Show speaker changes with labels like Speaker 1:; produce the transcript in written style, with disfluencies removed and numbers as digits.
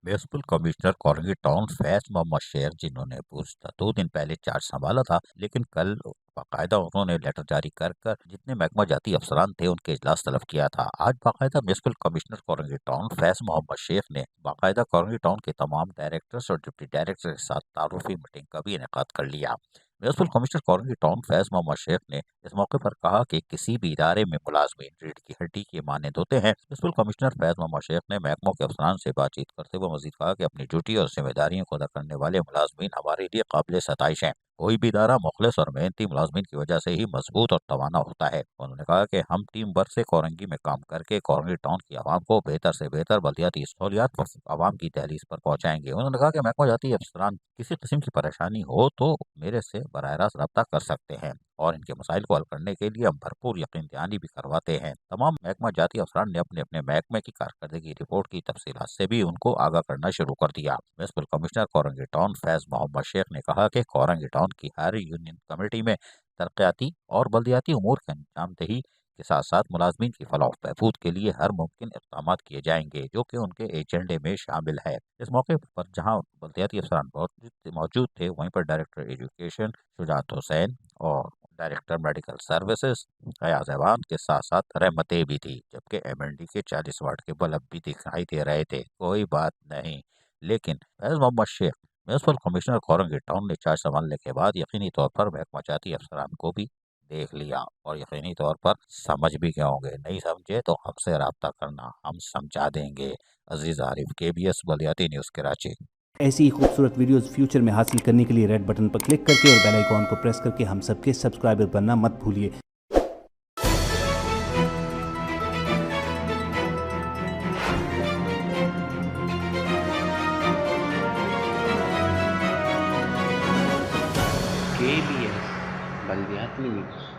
Speaker 1: Municipal commissioner colony town Faiz Mohammad Shaikh, जिन्होंने पूछता 2 दिन पहले चार्ज संभाला था, लेकिन कल बाकायदा उन्होंने लेटर जारी कर कर जितने महकमा जाती अफसरान थे उनके इजलास तलब किया था। आज बाकायदा municipal commissioner colony town Faiz Mohammad Shaikh ने बाकायदा कॉलोनी टाउन के तमाम डायरेक्टर्स और डिप्टी डायरेक्टर के साथ तारुफी मीटिंग का भी इनेकाद कर लिया। Municipal commissioner colony town Faiz Mohammad Shaikh ने इस मौके पर कहा कि किसी भी इदारे में मुलाजमीन रीढ़ की हड्डी के मानद होते हैं। म्यूनिसिपल कमिश्नर फैज मोहम्मद शेख ने महकमों के अफसरान से बातचीत करते हुए मजीद कहा कि अपनी ड्यूटी और जिम्मेदारियों को अदा करने वाले मुलाजमीन हमारे लिए काबिल सताइश हैं। कोई भी इदारा मुखलिस और मेहनती मुलाजमीन की वजह से ही मजबूत और तवाना होता है। उन्होंने कहा कि हम टीम वर्क से कोरंगी में काम करके कोरंगी टाउन की आवाम को बेहतर से बेहतर बल्दियाती सहूलियात आवाम की दहलीज पर पहुंचाएंगे। उन्होंने कहा कि महकमा जाती अफसरान किसी किस्म की परेशानी हो तो मेरे से बराह रास्त रब्ता कर सकते हैं और इनके मसाइल को हल करने के लिए हम भरपूर यकीन दहानी भी करवाते हैं। तमाम महकमा जाती अफसरान ने अपने अपने महकमे की कारकर्दगी रिपोर्ट की तफसीलात से भी उनको आगाह करना शुरू कर दिया। Municipal commissioner Korangi town Faiz Mohammad Shaikh ने कहा कि कोरंगी टाउन की हर यूनियन कमेटी में तरक्याती और बल्दियाती उमूर की अंजामदही के साथ साथ मुलाजमीन की फलाह बहबूद के लिए हर मुमकिन इक़दाम किए जाएंगे जो कि उनके एजेंडे में शामिल है। इस मौके पर जहां बल्दियाती अफसरान मौजूद थे, वहीं पर डायरेक्टर एजुकेशन शुजात हुसैन और डायरेक्टर मेडिकल सर्विसेज फयाज अहवान के साथ साथ रहमतें भी थी, जबकि एमएनडी के 40 वाट के बल्ब भी दिखाई दे रहे थे। कोई बात नहीं, लेकिन Faiz Mohammad Shaikh municipal commissioner Korangi town ने चार्ज संभालने के बाद यकीनी तौर पर महकमा जाती अफसरान को भी देख लिया और यकीनी तौर पर समझ भी गए होंगे। नहीं समझे तो हमसे रब्ता करना, हम समझा देंगे। अजीज आरिफ, KBS बलियाती न्यूज़ कराची।
Speaker 2: ऐसी ही खूबसूरत वीडियोस फ्यूचर में हासिल करने के लिए रेड बटन पर क्लिक करके और बेल आइकॉन को प्रेस करके हम सबके सब्सक्राइबर बनना मत भूलिए।
Speaker 3: KBS बल्दियाती न्यूज़।